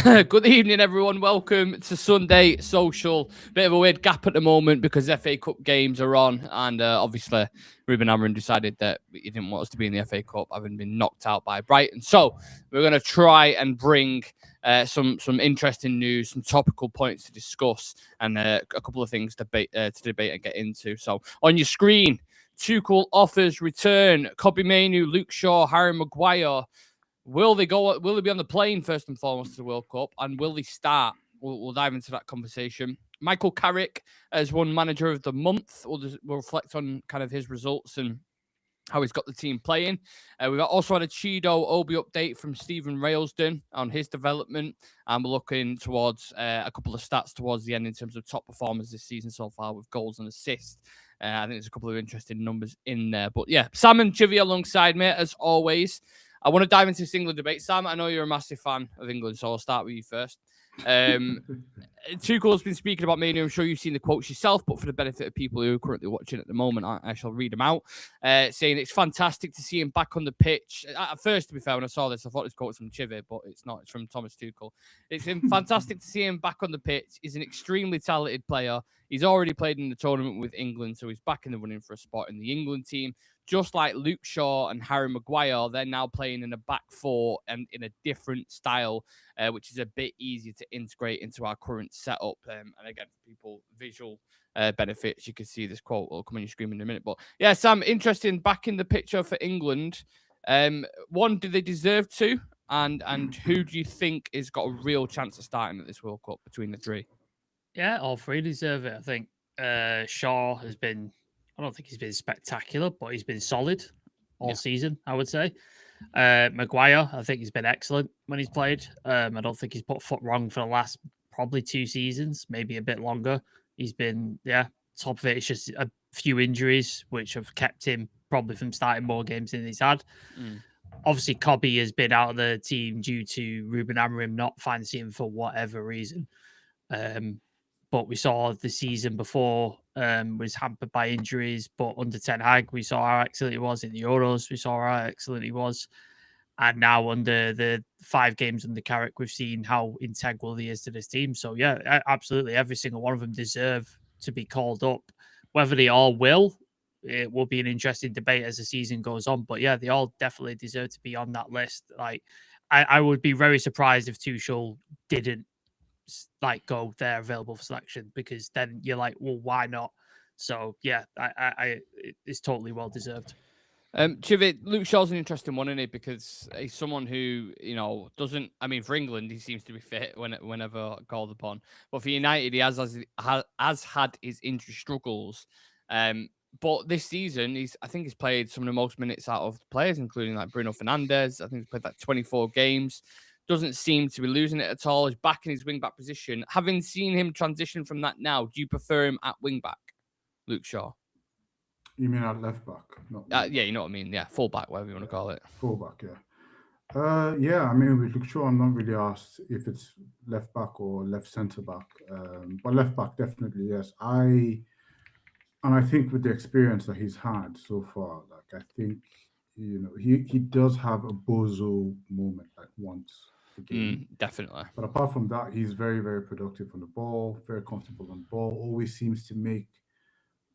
Good evening, everyone. Welcome to Sunday Social. Bit of a weird gap at the moment because FA Cup games are on, and obviously Ruben Amorim decided that he didn't want us to be in the FA Cup, having been knocked out by Brighton. So we're going to try and bring some interesting news, some topical points to discuss, and a couple of things to debate and get into. So on your screen, Tuchel offers return. Kobbie Mainoo, Luke Shaw, Harry Maguire. Will they go? Will they be on the plane first and foremost to the World Cup? And will they start? We'll dive into that conversation. Michael Carrick has won Manager of the Month. We'll reflect on kind of his results and how he's got the team playing. We've also had a Cheeto Obi update from Stephen Railsden on his development. And we're looking towards a couple of stats towards the end in terms of top performers this season so far with goals and assists. I think there's a couple of interesting numbers in there. But yeah, Sam and Chivy alongside me, as always. I want to dive into this England debate. Sam, I know you're a massive fan of England, so I'll start with you first. Tuchel's been speaking about Mainoo. I'm sure you've seen the quotes yourself, but for the benefit of people who are currently watching at the moment, I shall read them out. Saying it's fantastic to see him back on the pitch. At first, to be fair, when I saw this, I thought this quote was from Chivy, but it's not. It's from Thomas Tuchel. It's fantastic to see him back on the pitch. He's an extremely talented player. He's already played in the tournament with England, so he's back in the running for a spot in the England team. Just like Luke Shaw and Harry Maguire, they're now playing in a back four and in a different style, which is a bit easier to integrate into our current setup. And again, for people, visual benefits, you can see this quote will come on your screen in a minute. But yeah, Sam, interesting back in the picture for England. One, do they deserve to? And who do you think has got a real chance of starting at this World Cup between the three? Yeah, all three deserve it. I think Shaw has been, I don't think he's been spectacular, but he's been solid all season, I would say. Maguire, I think he's been excellent when he's played. I don't think he's put foot wrong for the last probably 2 seasons, maybe a bit longer. He's been, top of it. It's just a few injuries, which have kept him probably from starting more games than he's had. Obviously, Kobbie has been out of the team due to Ruben Amorim not fancying him for whatever reason. But we saw the season before was hampered by injuries. But under Ten Hag, we saw how excellent he was in the Euros. We saw how excellent he was. And now under the 5 games under Carrick, we've seen how integral he is to this team. So, yeah, absolutely. Every single one of them deserve to be called up. Whether they all will, it will be an interesting debate as the season goes on. But, yeah, they all definitely deserve to be on that list. Like, I would be very surprised if Tuchel didn't go there available for selection, because then you're like, well, why not? So yeah, it's totally well deserved. Chivit, Luke Shaw's an interesting one, isn't he? Because he's someone who, doesn't. I mean, for England, he seems to be fit whenever called upon. But for United, he has had his injury struggles. But this season, I think he's played some of the most minutes out of the players, including like Bruno Fernandes. I think he's played like 24 games. Doesn't seem to be losing it at all. He's back in his wing-back position. Having seen him transition from that now, do you prefer him at wing-back, Luke Shaw? You mean at left-back? Yeah, you know what I mean. Yeah, full-back, whatever you want to call it. Full-back, yeah. Yeah, I mean, with Luke Shaw, I'm not really asked if it's left-back or left centre-back. But left-back, definitely, yes. And I think with the experience that he's had so far, I think, he does have a bozo moment, once. Definitely. But apart from that, he's very, very productive on the ball, very comfortable on the ball, always seems to make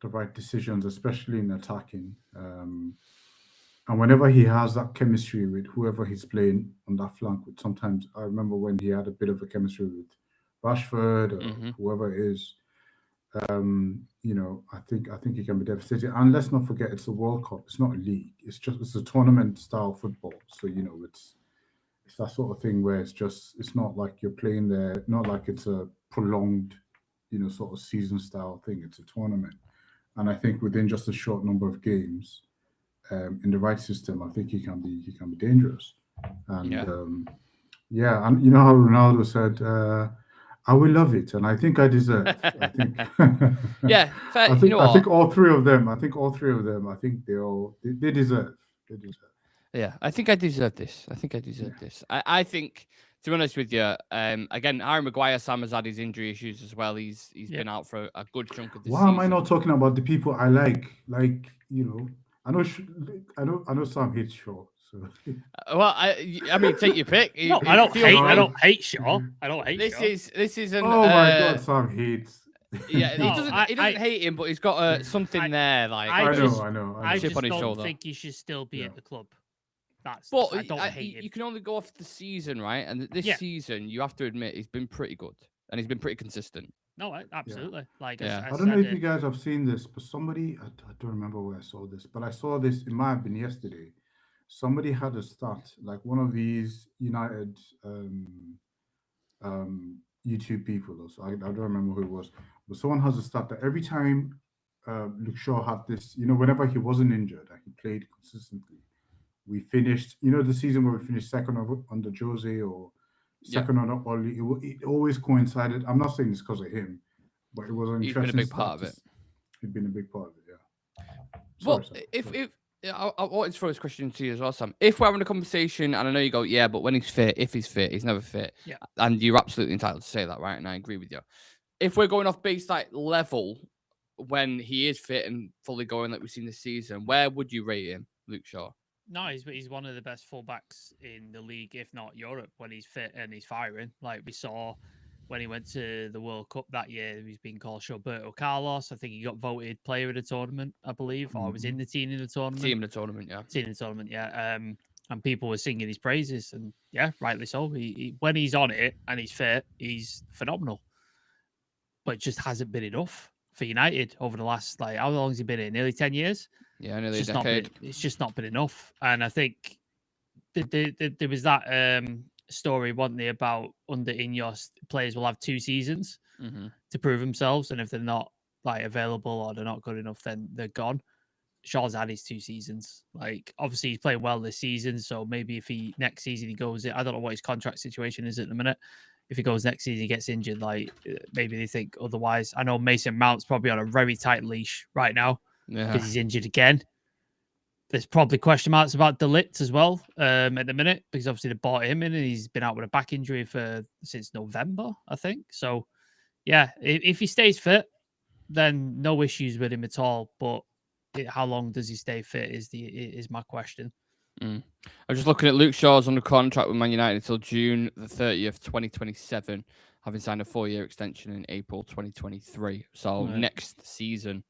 the right decisions, especially in attacking. And whenever he has that chemistry with whoever he's playing on that flank with, sometimes I remember when he had a bit of a chemistry with Rashford or whoever it is, I think he can be devastating. And let's not forget, it's a World Cup. It's not a league. It's a tournament style football. So, it's that sort of thing where it's not like you're playing there, not like it's a prolonged, sort of season style thing. It's a tournament. And I think within just a short number of games, in the right system, I think he can be dangerous. And and you know how Ronaldo said, I will love it, and I think I deserve. I think. Fair, I think all three of them. I think they deserve. They deserve. Yeah, I think I deserve this. I think, to be honest with you, again, Harry Maguire, Sam has had his injury issues as well. He's been out for a good chunk of the season. Why am I not talking about the people I like? I know Sam hates Shaw, So Well, I mean, take your pick. No, I don't hate Shaw. I don't hate This Shaw. is an. oh my God, Sam hates. Yeah, No, he doesn't hate him, but he's got something there, like I just know. I chip just on his don't shoulder. think he should still be Yeah. at the club. But I don't hate him. you can only go off the season, right? And this season, you have to admit, he's been pretty good and he's been pretty consistent. No, absolutely. Like, Yeah. I don't know if you guys have seen this, but somebody, I don't remember where I saw this, but I saw this, it might have been yesterday. Somebody had a stat, like one of these United YouTube people, or so I don't remember who it was, but someone has a stat that every time Luke Shaw had this, whenever he wasn't injured and he played consistently, we finished, the season where we finished second under Jose or second under Oli, it always coincided. I'm not saying it's because of him, but it was an He's been a interesting big part of it. He'd been a big part of it, yeah. Well, Sorry, if I wanted to throw this question to you as well, Sam. If we're having a conversation, and I know you go, yeah, but when he's fit, if he's fit, he's never fit. Yeah. And you're absolutely entitled to say that, right? And I agree with you. If we're going off base like level when he is fit and fully going like we've seen this season, where would you rate him, Luke Shaw? No, he's one of the best fullbacks in the league, if not Europe, when he's fit and he's firing. Like we saw when he went to the World Cup that year, he's been called Roberto Carlos. I think he got voted player of the tournament, I believe, or was in the team in the tournament. Team in the tournament, yeah. Team in the tournament, yeah. And people were singing his praises, and yeah, rightly so. He when he's on it and he's fit, he's phenomenal. But it just hasn't been enough for United over the last, like, how long has he been here? Nearly 10 years? Yeah, nearly a decade. It's just not been enough. And I think there was that story, wasn't there, about under Ineos, players will have 2 seasons to prove themselves. And if they're not like available or they're not good enough, then they're gone. Shaw's had his 2 seasons. Like, obviously, he's playing well this season. So maybe if next season he goes, I don't know what his contract situation is at the minute. If he goes next season, he gets injured, like maybe they think otherwise. I know Mason Mount's probably on a very tight leash right now because he's injured again. There's probably question marks about De Ligt as well at the minute because obviously they bought him in and he's been out with a back injury since November, I think. So, yeah, if he stays fit, then no issues with him at all. But how long does he stay fit is my question. I'm just looking at Luke Shaw's under contract with Man United until June the 30th, 2027, having signed a 4-year extension in April 2023. So next season,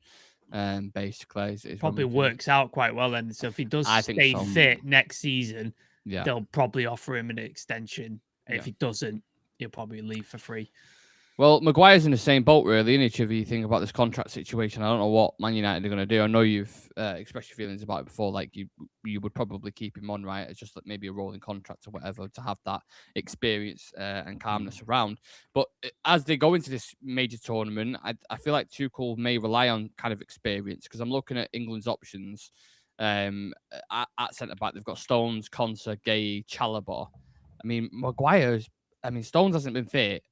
basically, is probably works out quite well then. So if he does stay fit next season, they'll probably offer him an extension. If he doesn't, he'll probably leave for free. Well, Maguire's in the same boat, really, isn't he, if you think about this contract situation? I don't know what Man United are going to do. I know you've expressed your feelings about it before, like you would probably keep him on, right? It's just like maybe a rolling contract or whatever to have that experience and calmness around. But as they go into this major tournament, I feel like Tuchel may rely on kind of experience because I'm looking at England's options at centre-back. They've got Stones, Konsa, Gay, Chalobah. I mean, Stones hasn't been fit.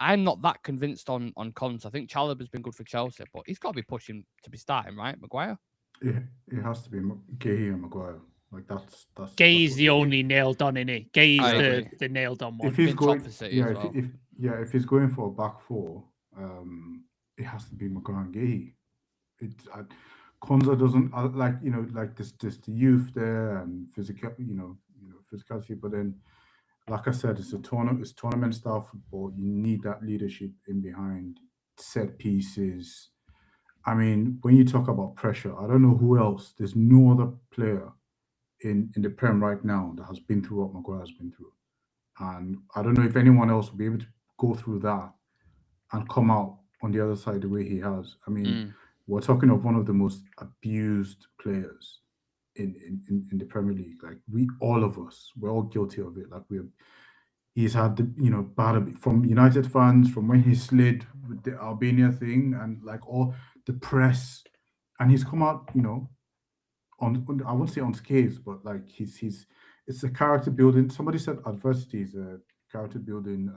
I'm not that convinced on Konsa. I think Chalobah's been good for Chelsea, but he's got to be pushing to be starting, right? Maguire? Yeah, it has to be Gay and Maguire. Like that's Gay's the only nailed on, isn't he? Gay's the nailed on one. If he's going, if if he's going for a back 4, it has to be Maguire and Gay. Konsa doesn't like this the youth there and physical, physicality, but then. Like I said, it's tournament style football. You need that leadership in behind, set pieces. I mean, when you talk about pressure, I don't know who else. There's no other player in the Prem right now that has been through what Maguire has been through. And I don't know if anyone else will be able to go through that and come out on the other side the way he has. I mean, we're talking of one of the most abused players in the Premier League. Like all of us, we're all guilty of it. Like he's had the bad from United fans from when he slid with the Albania thing and like all the press, and he's come out on I won't say unscathed, but like it's a character building. Somebody said adversity is a character building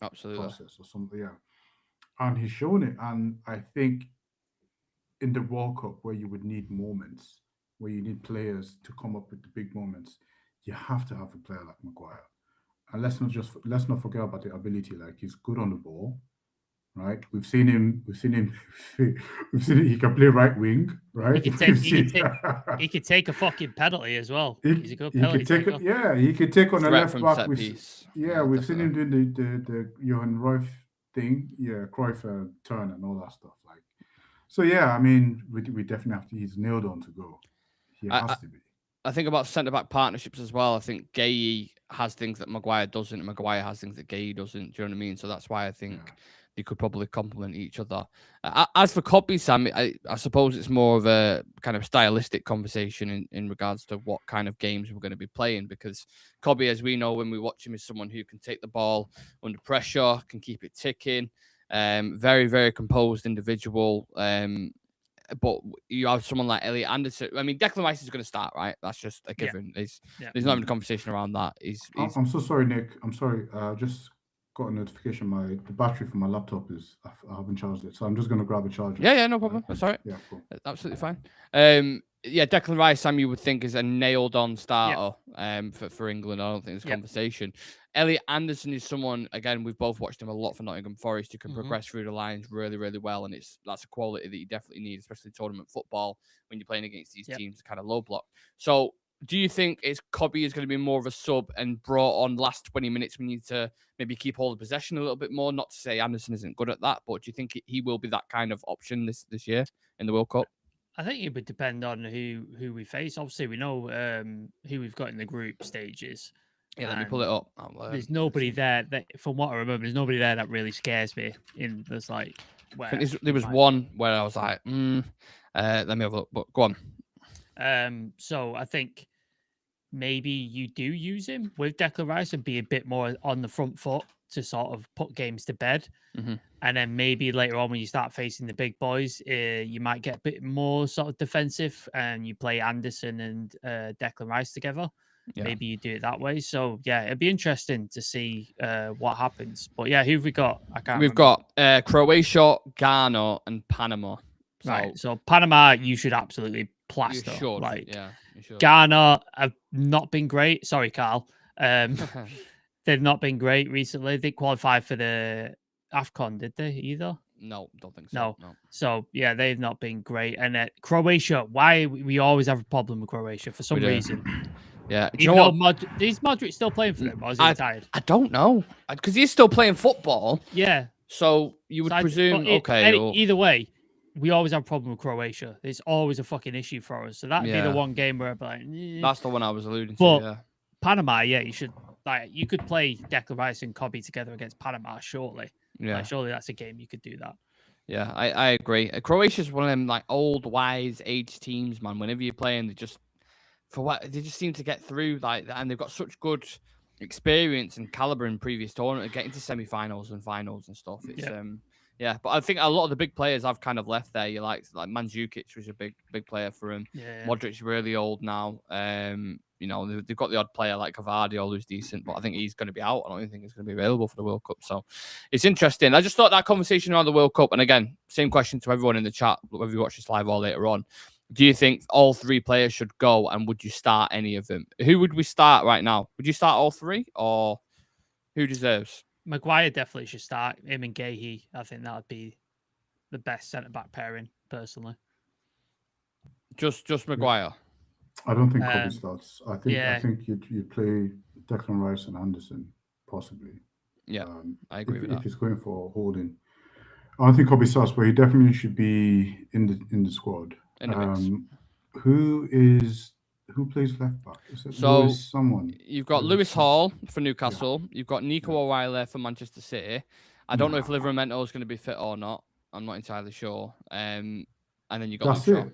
process or something. Yeah, and he's shown it. And I think in the World Cup where you would need moments, where you need players to come up with the big moments, you have to have a player like Maguire. And let's not forget about the ability. Like he's good on the ball. right? We've seen him. We've seen him. We've seen it. He can play right wing, right? He could take a fucking penalty as well. He's a good he penalty could take taker. it. Yeah, he could take on a Threat left from back. set piece. Yeah, we've seen definitely. him doing the Johan Cruyff thing. Yeah, Cruyff turn and all that stuff. Like, so yeah, I mean, we definitely have to. He's nailed on to go. He has to be. I think about centre-back partnerships as well. I think Gay has things that Maguire doesn't, and Maguire has things that Gay doesn't. Do you know what I mean? So that's why I think they could probably complement each other. As for Kobbie, Sam, I suppose it's more of a kind of stylistic conversation in regards to what kind of games we're going to be playing, because Kobbie, as we know when we watch him, is someone who can take the ball under pressure, can keep it ticking, very, very composed individual. But you have someone like Elliot Anderson. I mean, Declan Rice is going to start, right? That's just a given. There's not even a conversation around that. I'm so sorry, Nick. I'm sorry. Just got a notification. The battery for my laptop is I haven't charged it, so I'm just going to grab a charger. Yeah, no problem. That's all right. Yeah, cool. Absolutely fine. Declan Rice, Sam, you would think is a nailed-on starter for England. I don't think there's conversation. Elliot Anderson is someone, again, we've both watched him a lot for Nottingham Forest, who can progress through the lines really, really well, and that's a quality that you definitely need, especially tournament football, when you're playing against these teams kind of low block. So do you think Kobbie is going to be more of a sub and brought on last 20 minutes? We need to maybe keep hold of possession a little bit more, not to say Anderson isn't good at that, but do you think he will be that kind of option this year in the World Cup? I think it would depend on who we face. Obviously, we know who we've got in the group stages. Yeah, let me pull it up. There's nobody there that, from what I remember, there's nobody there that really scares me. There's like, there was one where I was like, let me have a look. But go on. So I think maybe you do use him with Declan Rice and be a bit more on the front foot to sort of put games to bed. And then maybe later on when you start facing the big boys, you might get a bit more sort of defensive and you play Anderson and Declan Rice together. Yeah. Maybe you do it that way. So, yeah, it'd be interesting to see what happens. But, yeah, who've we got? We've got Croatia, Ghana, and Panama. Right. So, Panama, you should absolutely plaster. You should. Like, yeah, you should. Ghana have not been great. Sorry, Carl. They've not been great recently. They qualified for the AFCON, did they either? No, don't think so. No. So, yeah, they've not been great. And Croatia, why we always have a problem with Croatia for some reason. Yeah. Is Modric still playing for them, or is he retired? I don't know. Because he's still playing football. Yeah. So you would presume, either way, we always have a problem with Croatia. It's always a fucking issue for us. So that'd be the one game where I'd be like, That's the one I was alluding to, yeah. Panama, you should, you could play Declan Rice and Kobbie together against Panama, surely. Yeah. Surely that's a game you could do that. Yeah, I agree. Croatia's one of them, old, wise, aged teams, man. Whenever you're playing, they just seem to get through and they've got such good experience and caliber in previous tournaments, getting to semi-finals and finals and stuff. It's but I think a lot of the big players I've kind of left there. You like Mandzukic was a big player for him. Yeah. Modric's really old now. They've got the odd player like Cavadio who's decent, but I think he's going to be out. I don't even think he's going to be available for the World Cup. So it's interesting. I just thought that conversation around the World Cup, and again, same question to everyone in the chat, whether you watch this live or later on. Do you think all three players should go, and would you start any of them? Who would we start right now? Would you start all three, or who deserves? Maguire definitely should start. Him and Gahey, I think that would be the best centre-back pairing, personally. Just Maguire? I don't think Kobbie starts. I think you'd play Declan Rice and Anderson, possibly. Yeah, I agree with that. If he's going for holding. I don't think Kobbie starts, but he definitely should be in the squad. Who plays left back? Is it Lewis someone? You've got Lewis Hall for Newcastle. Yeah. You've got Nico O'Reilly for Manchester City. I don't know if Livramento is going to be fit or not. I'm not entirely sure. And then you got Shaw.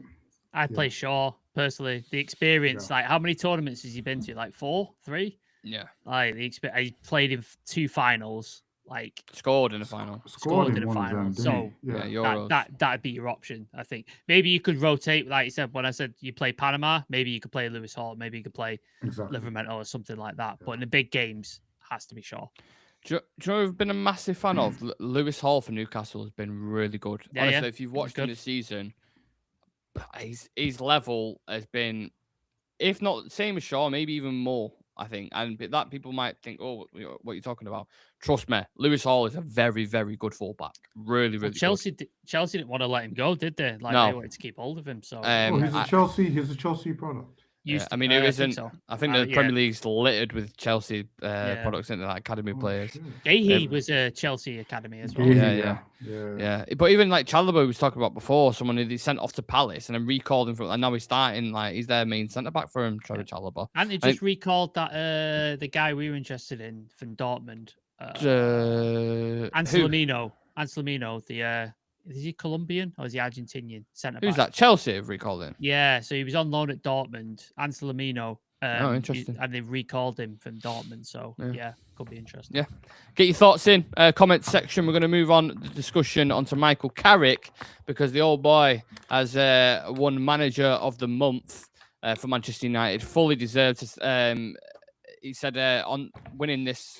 I'd play Shaw personally. The experience, how many tournaments has he been to? 4, 3? Yeah. He played in 2 finals. Scored in a final. Scored in a final. So that'd be your option, I think. Maybe you could rotate, like you said, when I said you play Panama, maybe you could play Lewis Hall, maybe you could play Livramento or something like that. But in the big games, has to be Shaw. Do you know I've been a massive fan of? Lewis Hall for Newcastle has been really good. Yeah, honestly, if you've watched him this season, his level has been, if not the same as Shaw, maybe even more. I think. And that people might think, oh, what are you talking about? Trust me, Lewis Hall is a very, very good fullback. Really, really Chelsea good. Chelsea didn't want to let him go, did they? Like No. they wanted to keep hold of him. So he's a Chelsea product. Yeah, I mean, it isn't. I think the Premier League's littered with Chelsea products into that academy players. Gahey was a Chelsea academy as well. Yeah. But even like Chalobah was talking about before, someone who they sent off to Palace and then recalled him from, and now he's starting. Like he's their main centre back for him, Trevor Chalobah. And they just recalled that the guy we were interested in from Dortmund, Anselmino. Anselmino, is he Colombian or is he Argentinian centre back? Who's that? Chelsea have recalled him. Yeah, so he was on loan at Dortmund, Anselmino. Interesting. And they've recalled him from Dortmund, so yeah, could be interesting. Yeah, get your thoughts in comment section. We're going to move on the discussion onto Michael Carrick because the old boy has won Manager of the Month for Manchester United. Fully deserved. He said on winning this.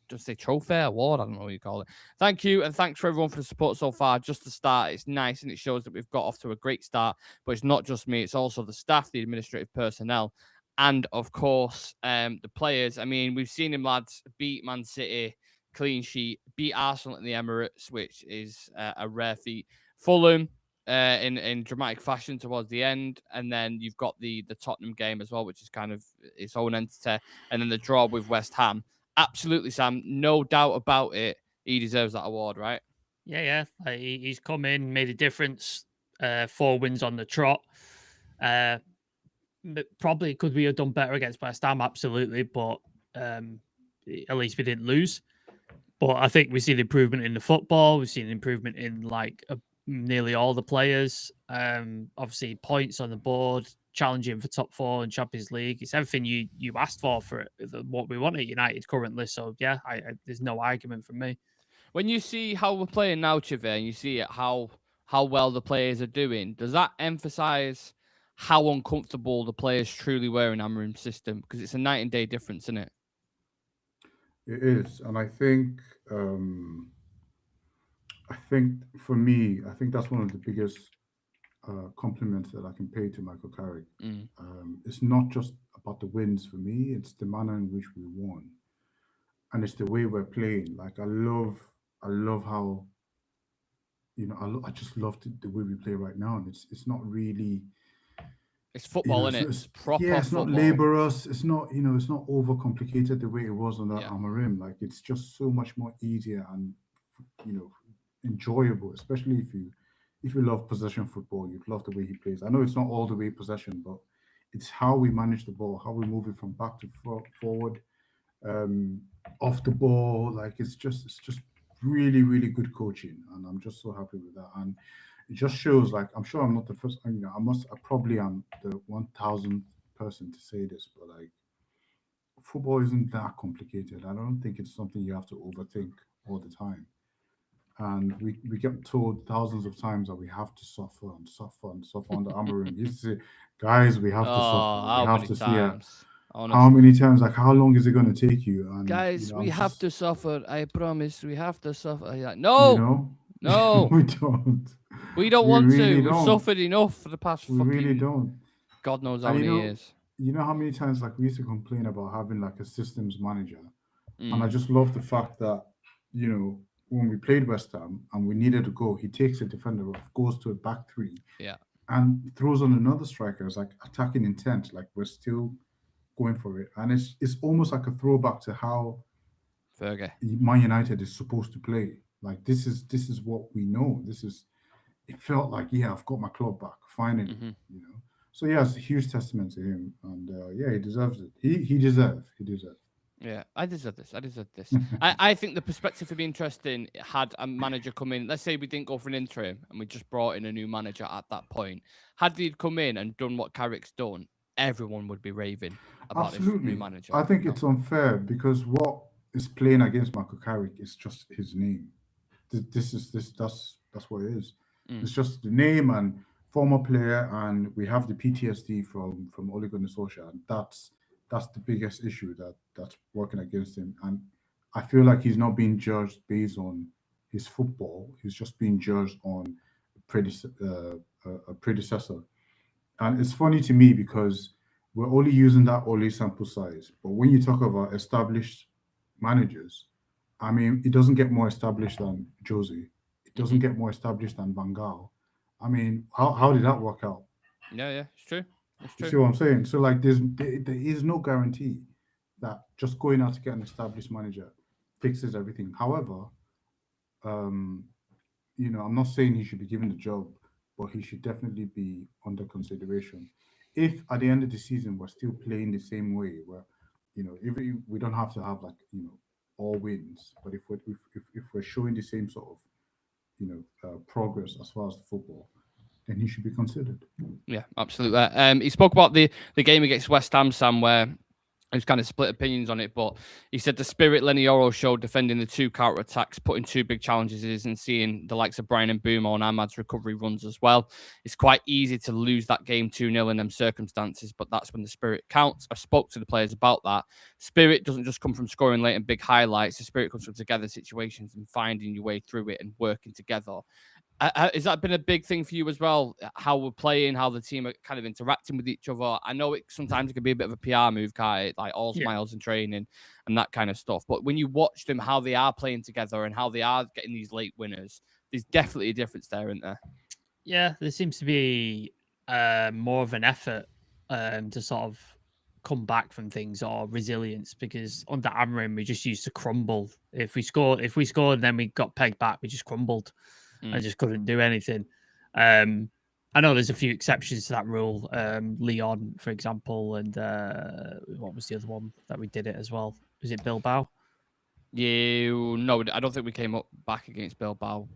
Just a trophy award, I don't know what you call it. Thank you, and thanks for everyone for the support so far. Just the start, it's nice, and it shows that we've got off to a great start. But it's not just me; it's also the staff, the administrative personnel, and of course, the players. I mean, we've seen him, lads, beat Man City, clean sheet, beat Arsenal in the Emirates, which is a rare feat. Fulham in dramatic fashion towards the end, and then you've got the Tottenham game as well, which is kind of its own entity, and then the draw with West Ham. Absolutely, Sam. No doubt about it. He deserves that award, right? Yeah. He's come in, made a difference. 4 wins on the trot. Probably could we have done better against West Ham? Absolutely, but at least we didn't lose. But I think we've seen improvement in the football. We've seen improvement in nearly all the players. Obviously, points on the board, challenging for top 4 in Champions League. It's everything you asked for what we want at United currently. So yeah, there's no argument from me. When you see how we're playing now, Chive, and you see how well the players are doing, does that emphasize how uncomfortable the players truly were in Amorim's system? Because it's a night and day difference, isn't it? It is, and I think for me, I think that's one of the biggest compliments that I can pay to Michael Carrick. It's not just about the wins for me; it's the manner in which we won, and it's the way we're playing. Like I love how I just love the way we play right now, and it's not really. It's football, isn't it? It's proper. Yeah, it's football. not laborious. It's not it's not overcomplicated the way it was under Amorim. Like it's just so much more easier and enjoyable, especially if you love possession football. You'd love the way he plays. I know it's not all the way possession, but it's how we manage the ball, how we move it from back to forward, off the ball. Like it's just really, really good coaching, and I'm just so happy with that. And it just shows, like, I'm sure I'm not the first. I probably am the 1000th person to say this, but like, football isn't that complicated. I don't think it's something you have to overthink all the time. And we get told thousands of times that we have to suffer and suffer and suffer under Amorim. He used to say, guys, we have to suffer. We have to see how many times, like, how long is it going to take you? And, guys, we have to suffer. I promise we have to suffer. Like, no, no, we don't. We don't want really to. We've suffered enough for the past. We really don't. God knows how many years. You know how many times, like, we used to complain about having like a systems manager, and I just love the fact that when we played West Ham and we needed to go, he takes a defender off, goes to a back 3, and throws on another striker. It's like attacking intent. Like we're still going for it, and it's almost like a throwback to how Man United is supposed to play. Like this is what we know. It felt like I've got my club back finally. So yeah, it's a huge testament to him, and he deserves it. He deserves. Yeah, I deserve this. I think the perspective would be interesting had a manager come in. Let's say we didn't go for an interim and we just brought in a new manager at that point. Had he come in and done what Carrick's done, everyone would be raving about this new manager. I think it's unfair because what is playing against Michael Carrick is just his name. That's what it is. It's just the name and former player, and we have the PTSD from Ole Gunnar Solskjaer, and that's the biggest issue that's working against him. And I feel like he's not being judged based on his football. He's just being judged on a predecessor. And it's funny to me because we're only using that only sample size. But when you talk about established managers, I mean, it doesn't get more established than Josie. It doesn't get more established than Van Gaal. I mean, how did that work out? Yeah, it's true. It's You true. see what I'm saying? So like, there is no guarantee that just going out to get an established manager fixes everything. However, you know, I'm not saying he should be given the job, but he should definitely be under consideration. If at the end of the season we're still playing the same way, where you know, if we don't have to have like all wins, but if we're showing the same sort of progress as far as the football, then he should be considered. Yeah, absolutely. He spoke about the game against West Ham, Sam, where there's kind of split opinions on it, but he said the spirit Lenny Yoro showed defending the 2 counter attacks, putting 2 big challenges and seeing the likes of Brian and Mbeumo and Ahmad's recovery runs as well. It's quite easy to lose that game 2-0 in them circumstances, but that's when the spirit counts. I spoke to the players about that. Spirit doesn't just come from scoring late and big highlights. The spirit comes from together situations and finding your way through it and working together. Has that been a big thing for you as well? How we're playing, how the team are kind of interacting with each other. I know sometimes it can be a bit of a PR move, kind of like all smiles and training and that kind of stuff. But when you watch them, how they are playing together and how they are getting these late winners, there's definitely a difference there, isn't there? Yeah, there seems to be more of an effort to sort of come back from things, or resilience, because under Amorim we just used to crumble. If we scored and then we got pegged back, we just crumbled. I just couldn't do anything. I know there's a few exceptions to that rule. Leon, for example, and what was the other one that we did it as well? Was it Bilbao? No, I don't think we came up back against Bilbao.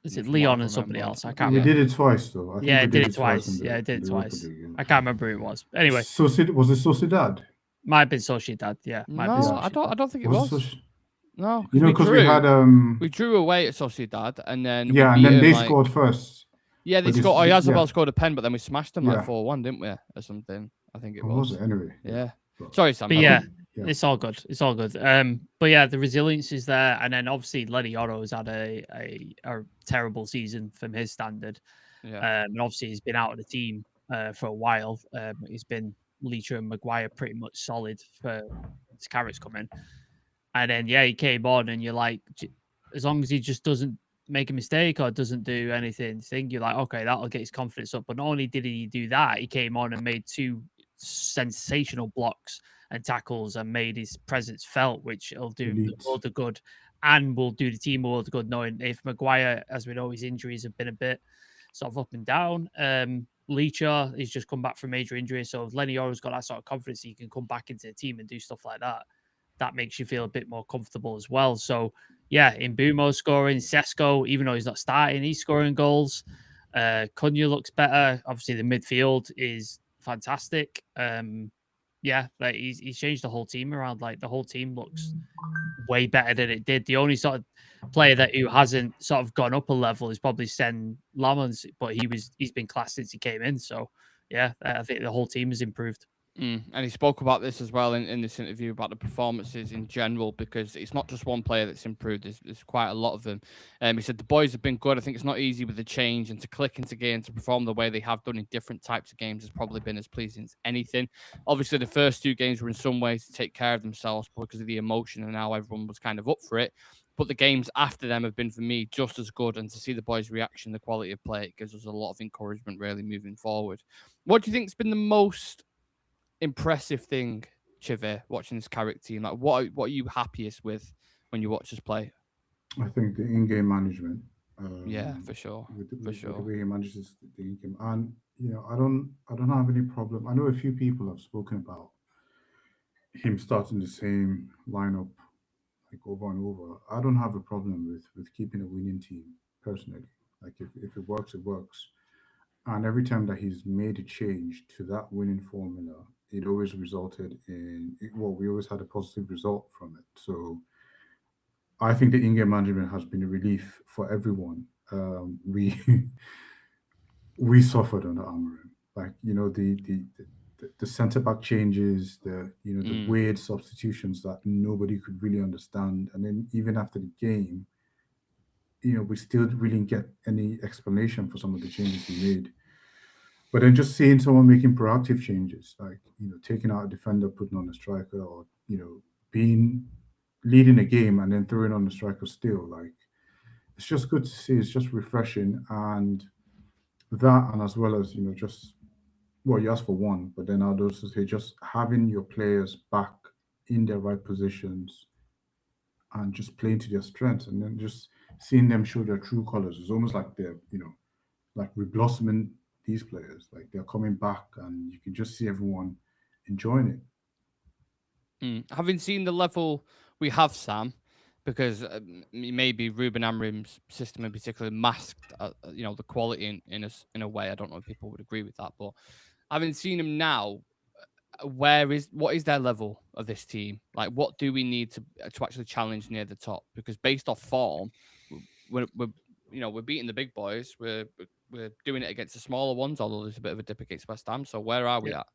Is it Leon and somebody else? I can't. We did it twice, though. I think yeah, we did it twice. Yeah, I did it twice. I can't remember who it was. Anyway, was it Sociedad? Might have been Sociedad. Yeah, no, I don't think it was. No, you know, because we had we drew away at Sociedad, and then and then they scored first. Yeah, they scored. Oyarzabal scored a pen, but then we smashed them like 4-1, didn't we, or something? I think it was. Was it anyway? Yeah. Sorry, Sam. But yeah, it's all good. It's all good. But yeah, the resilience is there, and then obviously Lenny Yoro has had a terrible season from his standard. Yeah. And obviously he's been out of the team for a while. He's been Leacher and Maguire pretty much solid for Carrick's coming. And then, he came on, and you're like, as long as he just doesn't make a mistake or doesn't do anything, you're like, okay, that'll get his confidence up. But not only did he do that, he came on and made 2 sensational blocks and tackles and made his presence felt, which will do the world of good and will do the team a world of good, knowing if Maguire, as we know, his injuries have been a bit sort of up and down. Leacher has just come back from major injury. So if Lenny Yoro's got that sort of confidence, he can come back into the team and do stuff like that. That makes you feel a bit more comfortable as well. So, Mbeumo scoring, Sesko, even though he's not starting, he's scoring goals. Cunha looks better. Obviously, the midfield is fantastic. Like he's changed the whole team around. Like the whole team looks way better than it did. The only sort of player who hasn't sort of gone up a level is probably Sen Lamons, but he's been class since he came in. So, I think the whole team has improved. And he spoke about this as well in this interview about the performances in general, because it's not just one player that's improved. There's quite a lot of them. He said the boys have been good. I think it's not easy with the change, and to click into game, to perform the way they have done in different types of games has probably been as pleasing as anything. Obviously, the first 2 games were in some ways to take care of themselves because of the emotion, and now everyone was kind of up for it. But the games after them have been, for me, just as good. And to see the boys' reaction, the quality of play, it gives us a lot of encouragement really moving forward. What do you think has been the most impressive thing, Chive, watching this Carrick team? Like, what are you happiest with when you watch us play? I think the in-game management. For sure. The way he manages the in-game, and I don't have any problem. I know a few people have spoken about him starting the same lineup like over and over. I don't have a problem with keeping a winning team personally. Like if it works, it works. And every time that he's made a change to that winning formula, it always resulted in, we always had a positive result from it. So I think the in-game management has been a relief for everyone. We suffered under Amorim. Like, the centre-back changes, the weird substitutions that nobody could really understand. And then even after the game, we still really didn't get any explanation for some of the changes he made. But then just seeing someone making proactive changes, like, you know, taking out a defender, putting on a striker, or, you know, leading a game and then throwing on the striker still, like, it's just good to see. It's just refreshing. And that, and as well as, you know, just, well, you asked for one, but then I'd also say just having your players back in their right positions and just playing to their strengths, and then just seeing them show their true colors. It's almost like they're, you know, like we're blossoming these players, like they're coming back, and you can just see everyone enjoying it. Having seen the level we have, Sam, because maybe Ruben Amorim's system in particular masked, you know, the quality in a way. I don't know if people would agree with that, but having seen him now, what is their level of this team? Like, what do we need to actually challenge near the top? Because based off form, we're beating the big boys. We're doing it against the smaller ones, although there's a bit of a dip against West Ham. So where are we at?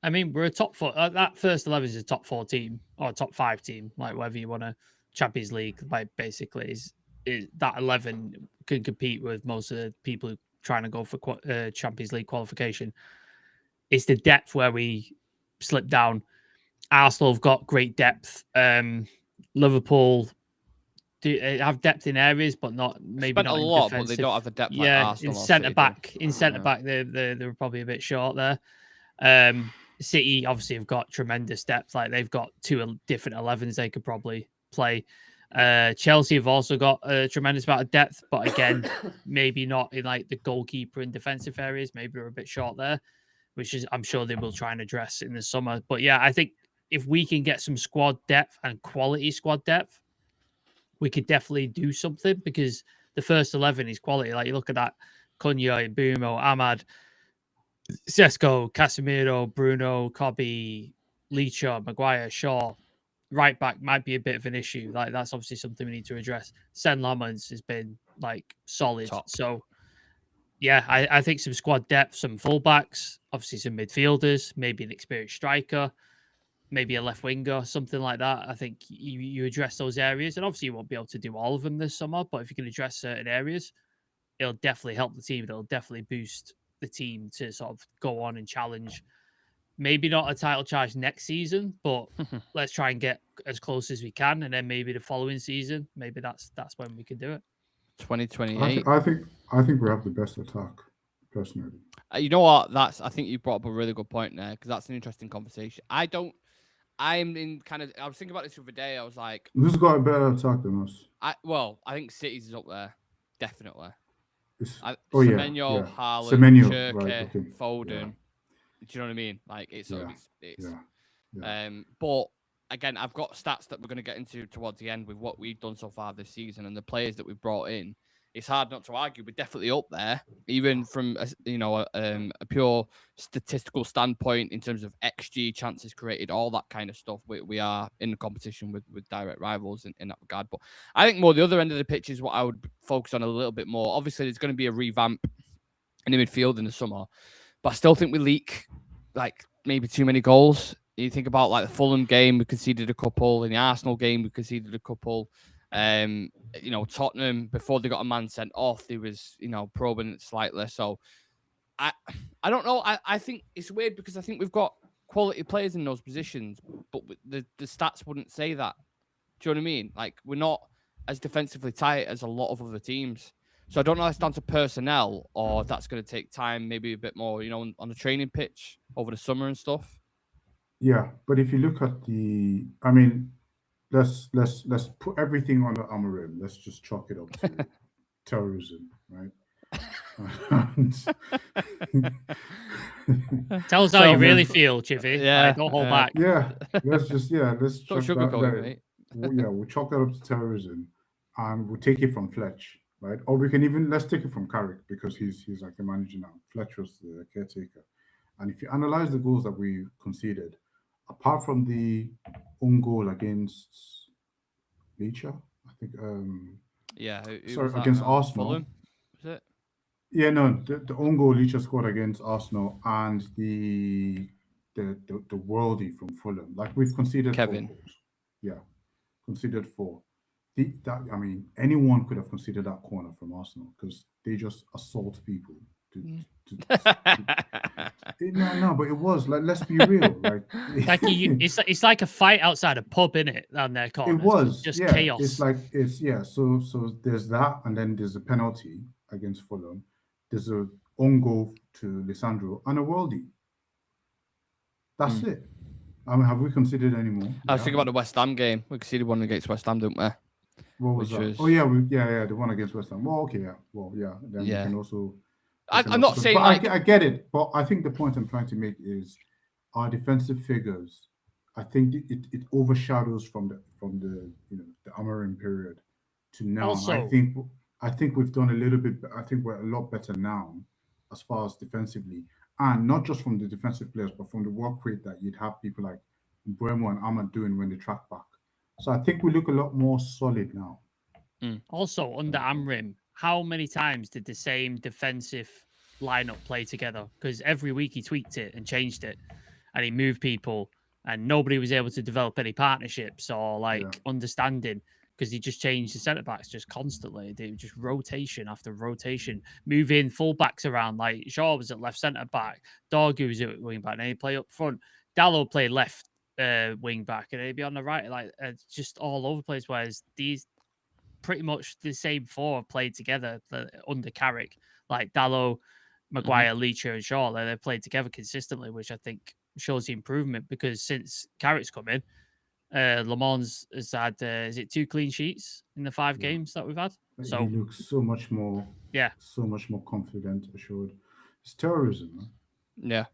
I mean, we're a top four. That first 11 is a top 4 team or a top 5 team, like whatever you want to. Champions League, like basically, is that 11 can compete with most of the people who trying to go for Champions League qualification. It's the depth where we slip down. Arsenal have got great depth. Liverpool have depth in areas, but not maybe not a lot, but they don't have the depth. Yeah, like Arsenal in centre back, they're probably a bit short there. City obviously have got tremendous depth. Like they've got 2 different 11s they could probably play. Chelsea have also got a tremendous amount of depth, but again, maybe not in like the goalkeeper and defensive areas. Maybe they're a bit short there, which is I'm sure they will try and address in the summer. But yeah, I think if we can get some squad depth and quality squad depth, we could definitely do something, because the first 11 is quality. Like you look at that: Cunha, Bumo, Ahmad, Sesko, Casemiro, Bruno, Kobbie, Leacher, Maguire, Shaw. Right back might be a bit of an issue. Like that's obviously something we need to address. Sen Lamans has been like solid. Top. So yeah, I think some squad depth, some fullbacks, obviously some midfielders, maybe an experienced striker, maybe a left winger, something like that. I think you address those areas, and obviously you won't be able to do all of them this summer, but if you can address certain areas, it'll definitely help the team. It'll definitely boost the team to sort of go on and challenge. Maybe not a title charge next season, but let's try and get as close as we can, and then maybe the following season, maybe that's when we can do it. 2028. I think we have the best attack, personally. You know what? I think you brought up a really good point there, because that's an interesting conversation. I was thinking about this the other day. I was like, who's got a better attack than us? I think City's is up there, definitely. Semenyo, Haaland, Cherki, right, okay. Foden. Yeah. Do you know what I mean? Like it's Yeah. But again, I've got stats that we're going to get into towards the end with what we've done so far this season and the players that we've brought in. It's hard not to argue we're definitely up there, even from a pure statistical standpoint in terms of XG, chances created, all that kind of stuff. We are in the competition with direct rivals in that regard. But I think more the other end of the pitch is what I would focus on a little bit more. Obviously, there's going to be a revamp in the midfield in the summer, but I still think we leak like maybe too many goals. You think about like the Fulham game, we conceded a couple. In the Arsenal game, we conceded a couple. Tottenham, before they got a man sent off, they was, probing it slightly. So I don't know. I think it's weird because I think we've got quality players in those positions, but the stats wouldn't say that. Do you know what I mean? Like, we're not as defensively tight as a lot of other teams. So I don't know if that's down to personnel or if that's going to take time, maybe a bit more, on the training pitch over the summer and stuff. Yeah, but if you look at let's put everything on the Amorim. Let's just chalk it up to terrorism, right? Tell us how you really feel, Chippy. Yeah, don't hold back. Yeah, let's don't sugarcoat it, mate. We'll chalk that up to terrorism, and we'll take it from Fletch, right? Or let's take it from Carrick, because he's like the manager now. Fletch was the caretaker, and if you analyze the goals that we conceded, apart from the own goal against Leacher, I think. Against Arsenal. Fulham, is it? Yeah, no, the own goal Leacher scored against Arsenal and the worldie from Fulham. Like, we've conceded Kevin. 4 goals. Yeah, conceded 4. Anyone could have conceded that corner from Arsenal because they just assault people No, but it was like, let's be real, like it's like a fight outside a pub, isn't it? On their corners, it was just yeah. chaos. It's like So there's that, and then there's a penalty against Fulham. There's a own goal to Lisandro and a worldie. That's it. I mean, have we considered any more? I was thinking about the West Ham game. We conceded one against West Ham, didn't we? What was that? Oh yeah, the one against West Ham. Well, okay, yeah. Well, yeah. Then we can also. I'm not saying like I get it, but I think the point I'm trying to make is our defensive figures. I think it overshadows from the the Amorim period to now. Also, I think we've done a little bit. I think we're a lot better now as far as defensively, and not just from the defensive players, but from the work rate that you'd have people like Mbeumo and Ahmad doing when they track back. So I think we look a lot more solid now. Also, under Amorim, how many times did the same defensive lineup play together? Because every week he tweaked it and changed it, and he moved people, and nobody was able to develop any partnerships or understanding, because he just changed the centre backs just constantly. They were just rotation after rotation, moving full backs around. Like Shaw was at left centre back, Dorgu was at wing back, and he play up front. Dallo played left wing back, and he'd be on the right, like just all over the place. Whereas these pretty much the same four played together under Carrick, like Dallo, Maguire, Leacher, and Shaw. They played together consistently, which I think shows the improvement, because since Carrick's come in, Le Mans has had, is it 2 clean sheets in the 5 games that we've had? So he looks so much more confident, assured. It's terrorism, man. Yeah.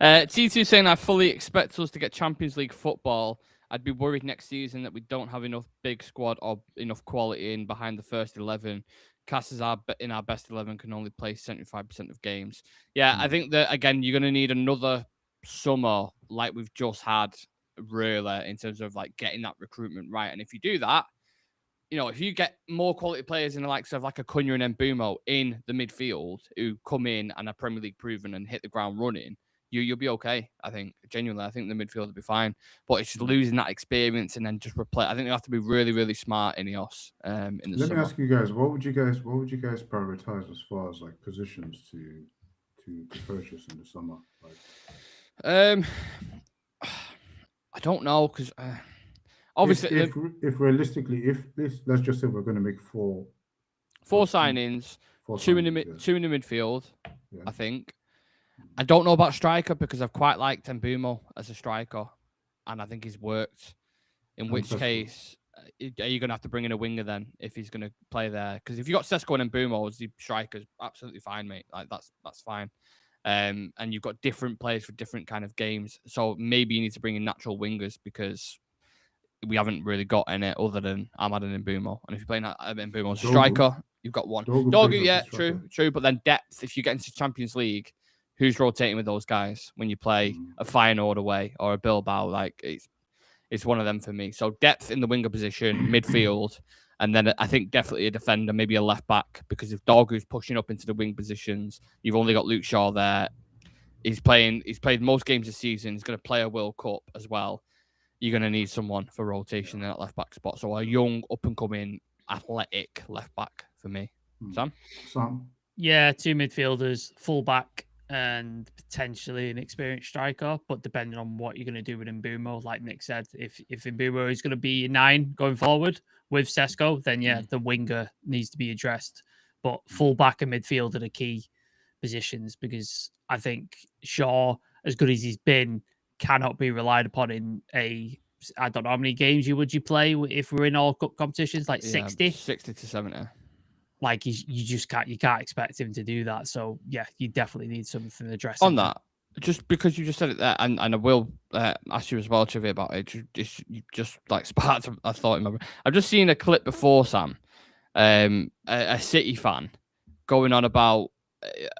T2 saying, I fully expect us to get Champions League football. I'd be worried next season that we don't have enough big squad or enough quality in behind the first 11. Cass in our best 11 can only play 75% of games. Yeah, I think that, again, you're going to need another summer like we've just had, really, in terms of like getting that recruitment right. And if you do that, if you get more quality players in the likes of like a Cunha and Mbeumo in the midfield who come in and are Premier League proven and hit the ground running, you'll be okay. I think genuinely, I think the midfield will be fine. But it's just losing that experience and then just replace. I think you have to be really, really smart in EOS. In the Let summer. me ask you guys, what would you guys prioritize as far as like positions to purchase in the summer? I don't know, because obviously, if realistically, let's just say we're going to make four signings, two in the midfield, I think. I don't know about striker, because I've quite liked Mbeumo as a striker, and I think he's worked. In which case, are you going to have to bring in a winger then if he's going to play there? Because if you got Sesko and Mbeumo as the strikers, absolutely fine, mate. Like that's fine. And you've got different players for different kind of games, so maybe you need to bring in natural wingers, because we haven't really got any other than Ahmad and Mbeumo. And if you're playing Mbeumo as a striker, you've got one. Dorgu, yeah, true. But then depth, if you get into Champions League, who's rotating with those guys when you play a Feyenoord away or a Bilbao? Like it's one of them for me. So depth in the winger position, midfield, and then I think definitely a defender, maybe a left back, because if Dorgu's pushing up into the wing positions, you've only got Luke Shaw there. He's played most games this season. He's going to play a World Cup as well. You're going to need someone for rotation in that left back spot. So a young, up and coming, athletic left back for me. Sam? Yeah, 2 midfielders, full back, and potentially an experienced striker, but depending on what you're going to do with Mbeumo, like Nick said, if Mbeumo is going to be 9 going forward with Sesko, then the winger needs to be addressed. But full back and midfield are the key positions, because I think Shaw, as good as he's been, cannot be relied upon in I don't know how many games would you play if we're in all cup competitions, like 60 to 70. Like you can't expect him to do that. So yeah, you definitely need something addressed on that. Just because you just said it there, and I will ask you as well, Trivia, about it. You just like sparked a thought in my brain. I've just seen a clip before, Sam, a City fan going on about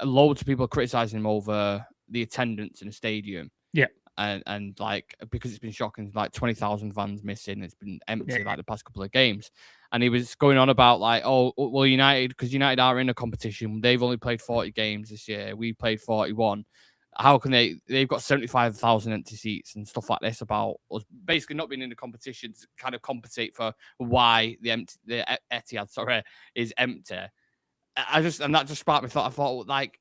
loads of people criticizing him over the attendance in a stadium. Yeah. And like, because it's been shocking, like 20,000 vans missing, it's been empty like the past couple of games. And he was going on about like, oh, well, United, because United are in a competition, they've only played 40 games this year. We played 41. How can they've got 75,000 empty seats and stuff like this, about us basically not being in the competition to kind of compensate for why the Etihad, is empty. and that just sparked me thought. I thought, like,